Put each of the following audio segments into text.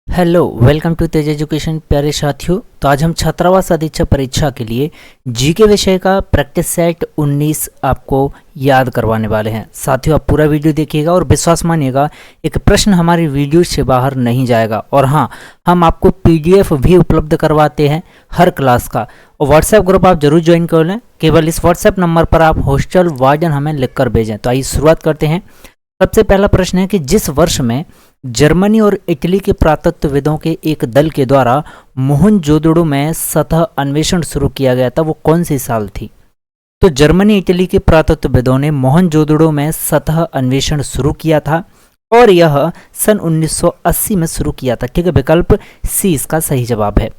Hello, welcome to Tej education. प्यारे साथियों, तो आज हम छात्रावास अधीक्षक परीक्षा के लिए जीके विषय का प्रैक्टिस सेट 19 आपको याद करवाने वाले हैं। साथियों, आप पूरा वीडियो देखिएगा और विश्वास मानिएगा, एक प्रश्न हमारी वीडियो से बाहर नहीं जाएगा। और हाँ, हम आपको पीडीएफ भी उपलब्ध करवाते हैं हर क्लास का। और व्हाट्सएप ग्रुप आप जरूर ज्वाइन कर लें। केवल इस व्हाट्सएप नंबर पर आप हॉस्टल वार्डन हमें लिख कर भेजें। तो आइए शुरुआत करते हैं। सबसे पहला प्रश्न है कि जिस वर्ष में जर्मनी और इटली के पुरातत्वविदों के एक दल के द्वारा मोहनजोदड़ो में सतह अन्वेषण शुरू किया गया था, वो कौन सी साल थी? तो जर्मनी इटली के पुरातत्वविदों ने मोहनजोदड़ो में सतह अन्वेषण शुरू किया था और यह सन 1980 में शुरू किया था। ठीक है, विकल्प सी इसका सही जवाब है।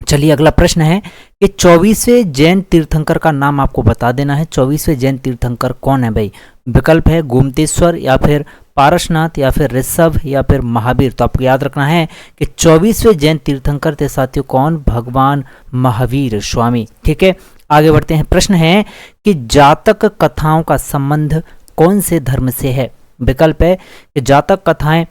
चलिए, अगला प्रश्न है कि 24वें जैन तीर्थंकर का नाम आपको बता देना है। 24वें जैन तीर्थंकर कौन है भाई? विकल्प है गोमतेश्वर, या फिर पारसनाथ, या फिर ऋषभ, या फिर महावीर। तो आपको याद रखना है कि 24वें जैन तीर्थंकर थे साथियों कौन? भगवान महावीर स्वामी। ठीक है, आगे बढ़ते हैं। प्रश्न है कि जातक कथाओं का संबंध कौन से धर्म से है? विकल्प है कि जातक कथाएं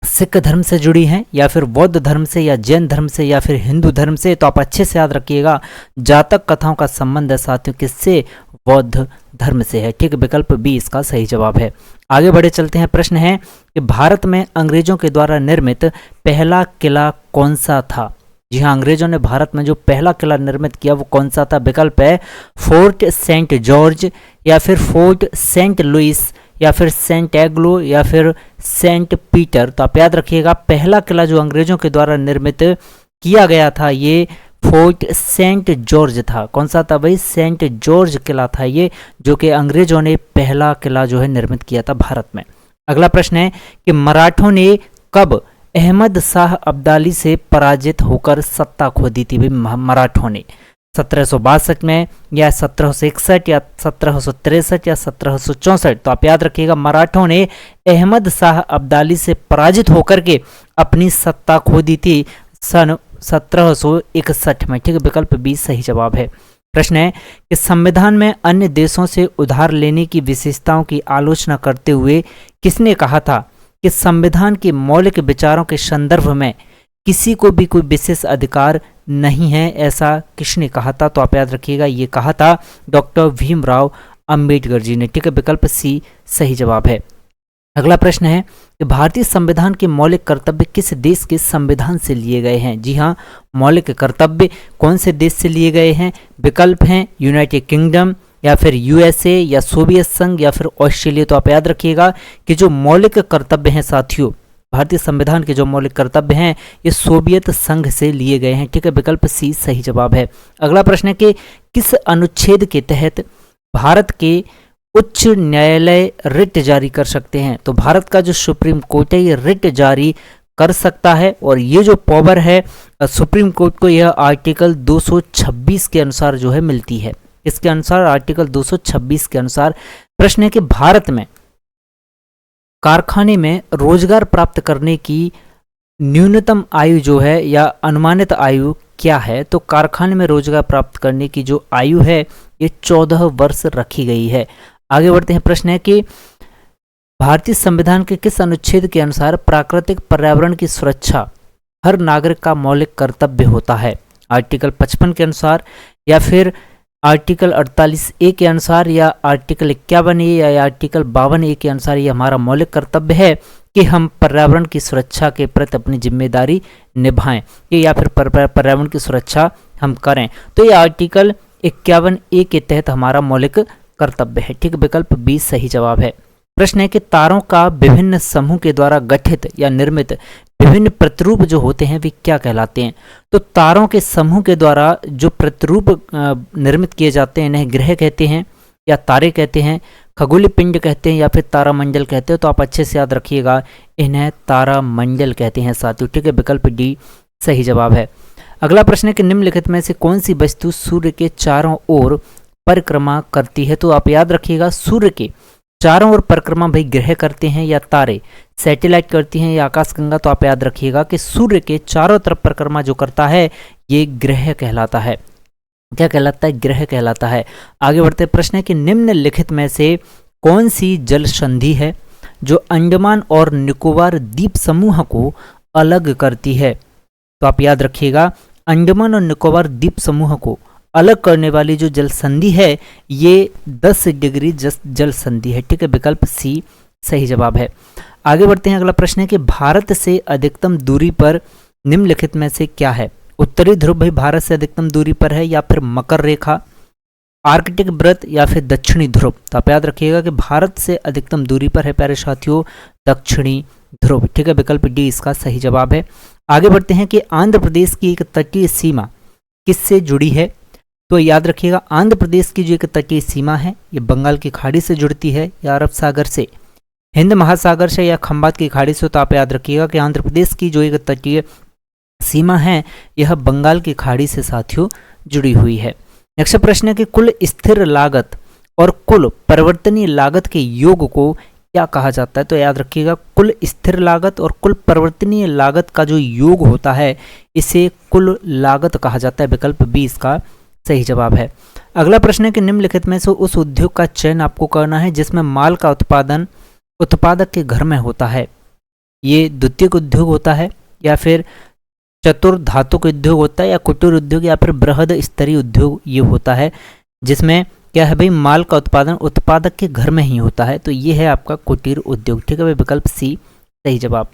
सिख धर्म से जुड़ी हैं, या फिर बौद्ध धर्म से, या जैन धर्म से, या फिर हिंदू धर्म से। तो आप अच्छे से याद रखिएगा, जातक कथाओं का संबंध है साथियों किससे? बौद्ध धर्म से है। ठीक है, विकल्प बी इसका सही जवाब है। आगे बढ़े चलते हैं। प्रश्न है कि भारत में अंग्रेजों के द्वारा निर्मित पहला किला कौन सा था? जी हाँ, अंग्रेजों ने भारत में जो पहला किला निर्मित किया वो कौन सा था? विकल्प है फोर्ट सेंट जॉर्ज, या फिर फोर्ट सेंट लुइस, या फिर सेंट एग्लो, या फिर सेंट पीटर। तो आप याद रखिएगा, पहला किला जो अंग्रेजों के द्वारा निर्मित किया गया था ये फोर्ट सेंट जॉर्ज था। कौन सा था भाई? सेंट जॉर्ज किला था ये, जो कि अंग्रेजों ने पहला किला जो है निर्मित किया था भारत में। अगला प्रश्न है कि मराठों ने कब अहमद शाह अब्दाली से पराजित होकर सत्ता खो दी थी भाई? मराठों ने 1762 में, या 1761, या 1763, या 1764। तो आप याद रखिएगा, मराठों ने अहमद शाह अब्दाली से पराजित होकर के अपनी सत्ता खो दी थी सन 1761 में। ठीक है, विकल्प बी सही जवाब है। प्रश्न है कि संविधान में अन्य देशों से उधार लेने की विशेषताओं की आलोचना करते हुए किसने कहा था कि संविधान के मौलिक विचारों के संदर्भ में किसी को भी कोई विशेष अधिकार नहीं है? ऐसा किसने कहा था? तो आप याद रखिएगा, ये कहा था डॉक्टर भीमराव अंबेडकर जी ने। ठीक है, विकल्प सी सही जवाब है। अगला प्रश्न है कि भारतीय संविधान के मौलिक कर्तव्य किस देश के संविधान से लिए गए हैं? जी हाँ, मौलिक कर्तव्य कौन से देश से लिए गए हैं? विकल्प हैं यूनाइटेड किंगडम, या फिर यूएसए, या सोवियत संघ, या फिर ऑस्ट्रेलिया। तो आप याद रखिएगा कि जो मौलिक कर्तव्य हैं साथियों, भारतीय संविधान के जो मौलिक कर्तव्य हैं ये सोवियत संघ से लिए गए हैं। ठीक है, विकल्प सी सही जवाब है। अगला प्रश्न है कि किस अनुच्छेद के तहत भारत के उच्च न्यायालय रिट जारी कर सकते हैं? तो भारत का जो सुप्रीम कोर्ट है ये रिट जारी कर सकता है, और ये जो पावर है सुप्रीम कोर्ट को यह आर्टिकल 226 के अनुसार जो है मिलती है। इसके अनुसार आर्टिकल 226 के अनुसार प्रश्न है कि भारत में कारखाने में रोजगार प्राप्त करने की न्यूनतम आयु जो है या अनुमानित आयु क्या है? तो कारखाने में रोजगार प्राप्त करने की जो आयु है ये 14 वर्ष रखी गई है। आगे बढ़ते हैं। प्रश्न है कि भारतीय संविधान के किस अनुच्छेद के अनुसार प्राकृतिक पर्यावरण की सुरक्षा हर नागरिक का मौलिक कर्तव्य होता है? आर्टिकल 55 के अनुसार, या फिर आर्टिकल 48A के अनुसार, या आर्टिकल 51A, या आर्टिकल 52A के अनुसार ये हमारा मौलिक कर्तव्य है कि हम पर्यावरण की सुरक्षा के प्रति अपनी जिम्मेदारी निभाएं, या फिर पर्यावरण की सुरक्षा हम करें। तो ये आर्टिकल 51A के तहत हमारा मौलिक कर्तव्य है। ठीक, विकल्प बी सही जवाब है। प्रश्न है कि तारों का विभिन्न समूह के द्वारा गठित या निर्मित विभिन्न प्रतिरूप जो होते हैं वे क्या कहलाते हैं? तो तारों के समूह के द्वारा जो प्रतिरूप निर्मित किए जाते हैं इन्हें ग्रह कहते हैं, या तारे कहते हैं, खगोलीय पिंड कहते हैं, या फिर तारामंडल कहते हैं। तो आप अच्छे से याद रखिएगा, इन्हें तारामंडल कहते हैं साथियों। ठीक है, विकल्प डी सही जवाब है। अगला प्रश्न है कि निम्नलिखित में से कौन सी वस्तु सूर्य के चारों ओर परिक्रमा करती है? तो आप याद रखिएगा, सूर्य के चारों ओर परिक्रमा भाई ग्रह करते हैं, या तारे सैटेलाइट करती हैं, या आकाशगंगा। तो आप याद रखिएगा कि सूर्य के चारों तरफ परिक्रमा जो करता है ये ग्रह कहलाता है। क्या कहलाता है? ग्रह कहलाता है। आगे बढ़ते प्रश्न है कि निम्नलिखित में से कौन सी जल संधि है जो अंडमान और निकोबार द्वीप समूह को अलग करती है? तो आप याद रखिएगा, अंडमान और निकोबार द्वीप समूह को अलग करने वाली जो जल संधि है ये 10 डिग्री जल संधि है। ठीक है, विकल्प सी सही जवाब है। आगे बढ़ते हैं, अगला प्रश्न है कि भारत से अधिकतम दूरी पर निम्नलिखित में से क्या है? उत्तरी ध्रुव भाई भारत से अधिकतम दूरी पर है, या फिर मकर रेखा, आर्कटिक वृत्त, या फिर दक्षिणी ध्रुव? तो आप याद रखिएगा कि भारत से अधिकतम दूरी पर है प्यारे साथियों दक्षिणी ध्रुव। ठीक है, विकल्प डी इसका सही जवाब है। आगे बढ़ते हैं कि आंध्र प्रदेश की एक तटीय सीमा किससे जुड़ी है? तो याद रखिएगा, आंध्र प्रदेश की जो एक तटीय सीमा है ये बंगाल की खाड़ी से जुड़ती है, या अरब सागर से, हिंद महासागर से, या खंबात की खाड़ी से? तो आप याद रखिएगा कि आंध्र प्रदेश की जो एक तटीय सीमा है यह बंगाल की खाड़ी से साथियों जुड़ी हुई है। नेक्स्ट प्रश्न है कि कुल स्थिर लागत और कुल परिवर्तनीय लागत के योग को क्या कहा जाता है? तो याद रखिएगा, कुल स्थिर लागत और कुल परिवर्तनीय लागत का जो योग होता है इसे कुल लागत कहा जाता है। विकल्प बी इसका सही जवाब है। अगला प्रश्न है कि निम्नलिखित में से उस उद्योग का चयन आपको करना है जिसमें माल का उत्पादन उत्पादक के घर में होता है। ये द्वितीयक उद्योग होता है, या फिर चतुर्धातुक उद्योग होता है, या कुटीर उद्योग, या फिर बृहद स्तरीय उद्योग ये होता है जिसमें क्या है भाई, माल का उत्पादन उत्पादक के घर में ही होता है। तो ये है आपका कुटीर उद्योग। ठीक है भाई, विकल्प सी सही जवाब।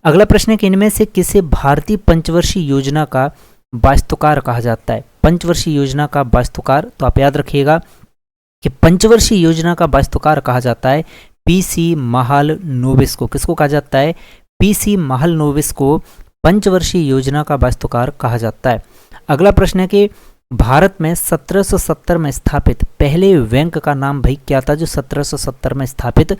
अगला प्रश्न है कि इनमें से किसे भारतीय पंचवर्षीय योजना का वास्तुकार कहा जाता है? पंचवर्षीय योजना का वास्तुकार, तो आप याद रखिएगा कि पंचवर्षीय योजना का वास्तुकार कहा जाता है पीसी महालनोबिस को। किसको कहा जाता है? पीसी महालनोबिस को पंचवर्षीय योजना का वास्तुकार कहा जाता है। अगला प्रश्न है कि भारत में 1770 में स्थापित पहले बैंक का नाम भाई क्या था जो 1770 में स्थापित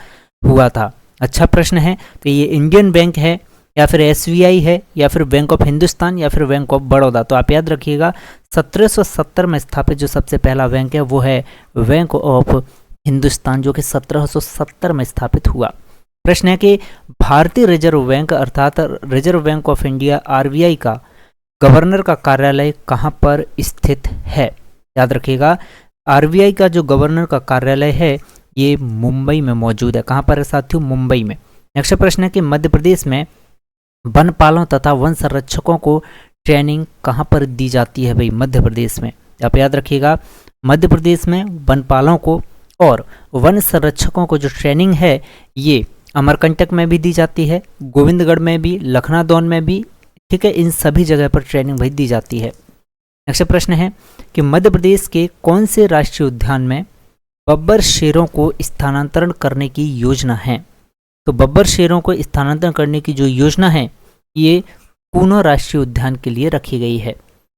हुआ था? अच्छा प्रश्न है। तो ये इंडियन बैंक है, या फिर एसबीआई है, या फिर बैंक ऑफ हिंदुस्तान, या फिर बैंक ऑफ बड़ौदा? तो आप याद रखिएगा 1770 में स्थापित जो सबसे पहला बैंक है वो है बैंक ऑफ हिंदुस्तान, जो कि 1770 में स्थापित हुआ। प्रश्न है कि भारतीय रिजर्व बैंक अर्थात reserve bank of India RBI का गवर्नर का कार्यालय कहाँ पर स्थित है? याद रखिएगा, आरबीआई का जो गवर्नर का कार्यालय है ये मुंबई में मौजूद है। कहाँ पर है साथियों? मुंबई में। नेक्स्ट प्रश्न है कि मध्य प्रदेश में वनपालों तथा वन संरक्षकों को ट्रेनिंग कहाँ पर दी जाती है भाई? मध्य प्रदेश में। आप याद रखिएगा, मध्य प्रदेश में वनपालों को और वन संरक्षकों को जो ट्रेनिंग है ये अमरकंटक में भी दी जाती है, गोविंदगढ़ में भी, लखनादौन में भी। ठीक है, इन सभी जगह पर ट्रेनिंग भाई दी जाती है। नेक्स्ट प्रश्न है कि मध्य प्रदेश के कौन से राष्ट्रीय उद्यान में बब्बर शेरों को स्थानांतरण करने की योजना है? तो बब्बर शेरों को स्थानांतरण करने की जो योजना है ये पूना राष्ट्रीय उद्यान के लिए रखी गई है।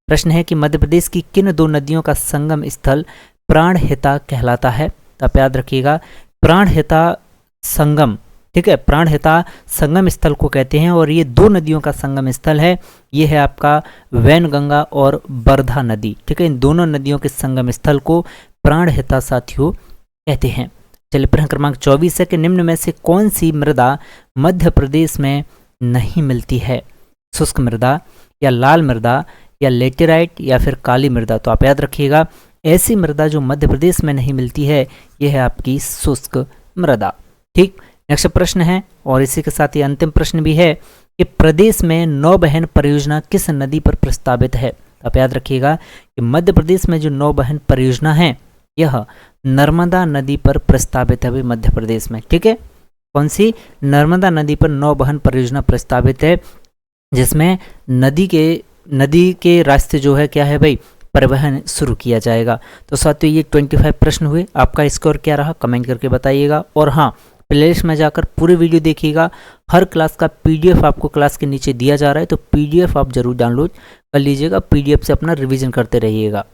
प्रश्न है कि मध्य प्रदेश की किन दो नदियों का संगम स्थल प्राणहिता कहलाता है? तो आप याद रखिएगा, प्राणहिता संगम, ठीक है, प्राणहिता संगम स्थल को कहते हैं, और ये दो नदियों का संगम स्थल है। ये है आपका वैनगंगा और वर्धा नदी। ठीक है, इन दोनों नदियों के संगम स्थल को प्राणहिता साथियों कहते हैं। चलिए प्रश्न क्रमांक 24 है कि निम्न में से कौन सी मृदा मध्य प्रदेश में नहीं मिलती है? शुष्क मृदा, या लाल मृदा, या लेटेराइट, या फिर काली मृदा? तो आप याद रखिएगा, ऐसी मृदा जो मध्य प्रदेश में नहीं मिलती है यह है आपकी शुष्क मृदा। ठीक, नेक्स्ट प्रश्न है, और इसी के साथ ही अंतिम प्रश्न भी है कि प्रदेश में नौबहन परियोजना किस नदी पर प्रस्तावित है? आप याद रखिएगा कि मध्य प्रदेश में जो नौबहन परियोजना है यह नर्मदा नदी पर प्रस्तावित है भाई मध्य प्रदेश में। ठीक है, कौन सी? नर्मदा नदी पर नौबहन परियोजना प्रस्तावित है, जिसमें नदी के रास्ते जो है क्या है भाई, परिवहन शुरू किया जाएगा। तो साथियों ये 25 प्रश्न हुए। आपका स्कोर क्या रहा कमेंट करके बताइएगा, और हाँ प्लेलिस्ट में जाकर पूरी वीडियो देखिएगा। हर क्लास का पीडीएफ आपको क्लास के नीचे दिया जा रहा है, तो पीडीएफ आप जरूर डाउनलोड कर लीजिएगा। पीडीएफ से अपना रिवीजन करते रहिएगा।